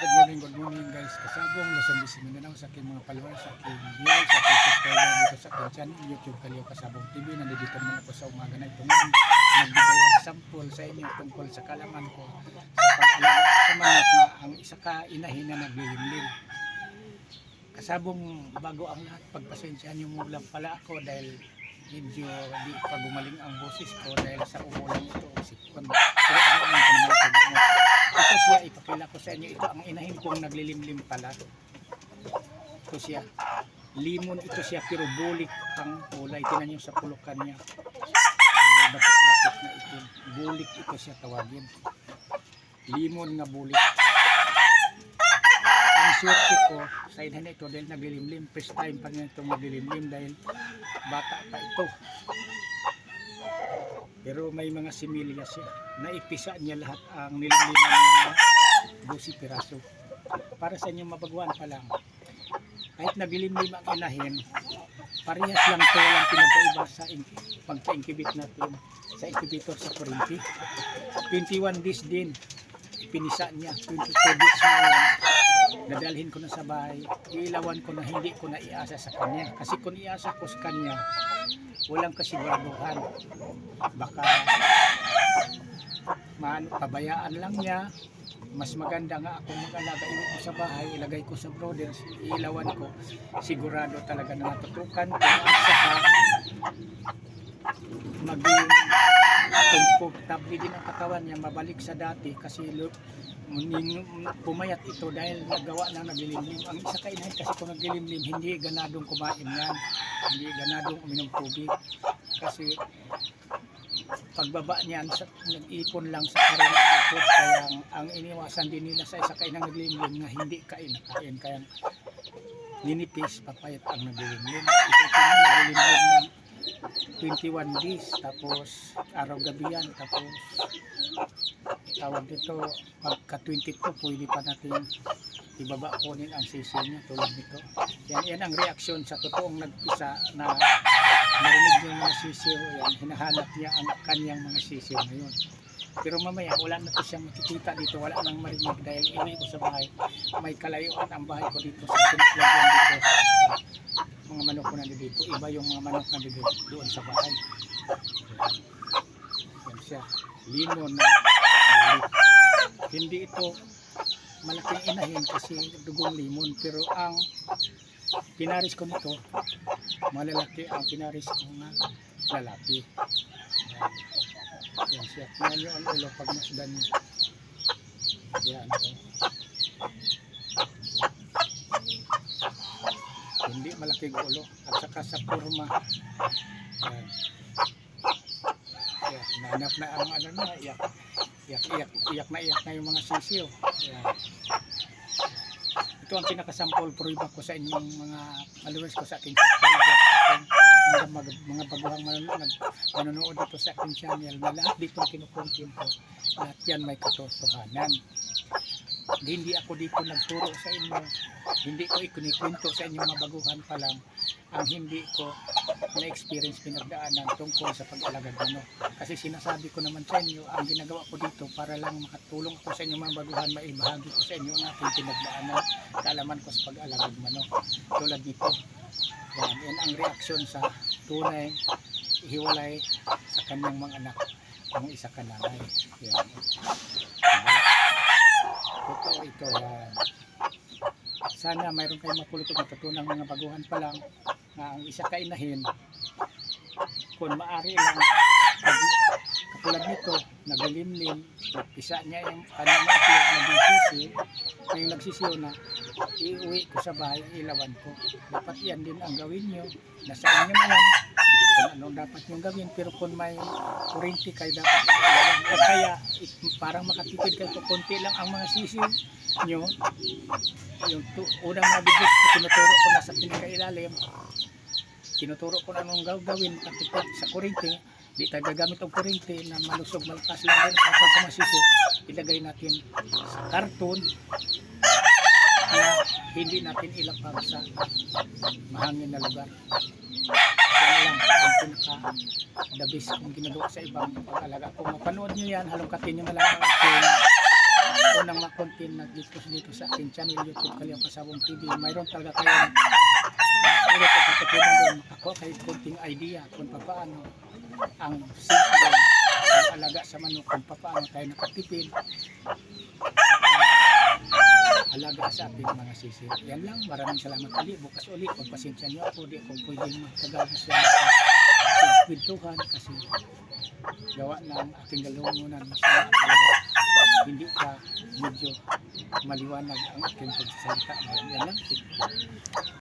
Good morning guys. Kasabong Luzon, Visayas, Mindanao sa aking mga followers, sa aking viewers, sa aking subscriber dito sa aking channel, YouTube Kalio Kasabong TV. Nandito naman ako sa umaga na ito ngayon. Nagbigay ng sample sa inyo tungkol sa kalaman ko sa pag-alaga sa manok na ang isa ka inahin na naglilimlim. Kasabong bago ang lahat, pagpasensyahan niyo mula pala ako dahil medyo di pa gumaling ang boses ko dahil sa umulan ito. Pero ito siya, ipakila ko sa inyo, ito ang inahin kong naglilimlim pala. Ito siya, limon ito siya pero bulik ang kulay. Tingnan nyo sa pulukan niya, may batik-batik na itim. Bulik ito siya tawagin, limon nga bulik. Ang swerte ko sa inahin ito dahil naglilimlim, first time pa niya itong naglilimlim dahil bata pa ito. Pero may mga similya siya. Naipisa niya lahat ang nilimliman niya na 12 piraso. Para sa inyong mabaguan pa lang, kahit naglilimlim ang inahin, parehas lang ito, walang pinagkaiba sa pagka-incubate natin sa incubator sa 40. 21 days din, ipinisa niya. 22 days ngayon, dadalhin ko na sa bahay, ilawan ko na hindi ko na iasa sa kanya. Kasi kung iasa ko sa kanya, walang kasiguraduhan, baka pabayaan lang niya. Mas maganda nga akong mag-alaga, iwi ko sa bahay, ilagay ko sa brooders, ilawan ko, sigurado talaga na natutukan kung at saka maging comfortable din ang katawan niya, mabalik sa dati. Kasi pumayat ito dahil nagawa na naglilimlim. Ang isa kainahin kasi kung naglilimlim, hindi ganadong kumain yan, hindi ganadong uminom tubig, kasi pagbaba niyan nag-ipon lang sa karing ipot. Kaya ang iniwasan din nila sa isa kainang naglilimlim na hindi kain, kaya ninipis, papayat ang naglilimlim. Ito na naglilimlim ng 21 days, tapos araw-gabi yan, tapos tawag dito, pagka 22 pwede pa natin ibaba kunin ang sisiw niya tulad nito. Yan ang reaksyon sa totoong nagpisa na narinig niya yung mga sisiw. Yan, hinahanap niya ang kanyang mga sisiw ngayon. Pero mamaya wala na ito siyang makikita dito, wala nang marinig dahil iwi ko sa bahay. May kalayuan ang bahay ko dito sa pinaglagyan dito sa mga manok ko nandito dito. Iba yung mga manok nandito doon sa bahay. Yan siya, limon na bulik. Hindi ito malaking inahin kasi dugong limon, pero ang pinaris ko nito malalaki. Ang pinaris ko nga lalaki. Yan siya, tingnan nyo ang ulo pag masdan nyo. Yan, hindi malaking ulo at saka sa forma. Yan. Yan, nanap na ang ano na, iyak na yung mga sisiyo. Yan. Ito ang pinakasample prueba ko sa inyong mga followers ko, sa aking subscribers, sa aking mga baguhang manonood dito sa aking channel, na lahat dito kinukontent ko, lahat yan may katotohanan. Hindi ako dito nagturo sa inyo, hindi ko ikinikwento sa inyong mga baguhan pa lang ang hindi ko na-experience, pinagdaanan tungkol sa pag-alaga ng manok. Kasi sinasabi ko naman sa inyo, ang ginagawa ko dito para lang makatulong ko sa inyong mga baguhan, maibahagi ko sa inyo ang aking pinagdaanan, kaalaman ko sa pag-alaga ng manok. Tulad nito, yan ang reaksyon sa tunay hiwalay sa kanyang mga anak, ang isa kananay. Yan. Totoo ito. Yan. Sana mayroon kayong mapulutong matutunang mga baguhan pa lang na ang isa kainahin, kung maaari lang, katulad nito, naglilimlim, nagpisa niya yung kanyang itlog, nagsisiw, yung nagsisiw na, iuwi ko sa bahay, ilawan ko. Dapat yan din ang gawin nyo. Nasa inyo na yan kung anong dapat nyo gawin, pero kung may kurinti kayo dapat ilawan. O kaya parang makatipid kayo, konti lang ang mga sisiw nyo. Yung unang mabigit, tinuturo ko na sa pinakailalim, tinuturo ko na anong gawin, makatipid sa kurinti. Di tayo gagamit ang kurinti na malusog, malakas lang din kapag sa masisi, ilagay natin sa karton na hindi natin ilapag sa mahangin na lugar. Yan lang ang pinaka the best kung ginagawa sa ibang pag-alaga. Kung mapanood nyo yan, halongkatin nyo na lang ang unang makontin na dito sa aking channel YouTube Kalyaw Kasabong TV, mayroon talaga kayong ulit at katutunan doon, makakuha kayo konting idea kung paano ang simple ang alaga sa manok, kung paano tayo nakatipid alaga sa ating mga sisi. Yan lang, maraming salamat ulit. Bukas ulit, pagpasensya niyo ako, di ako pwedeng magtagabos yan sa kwentuhan kasi gawa ng aking galungunan. Masama talaga. Hindi ka medyo maliwanag ang aking pagsasalita. Yan lang.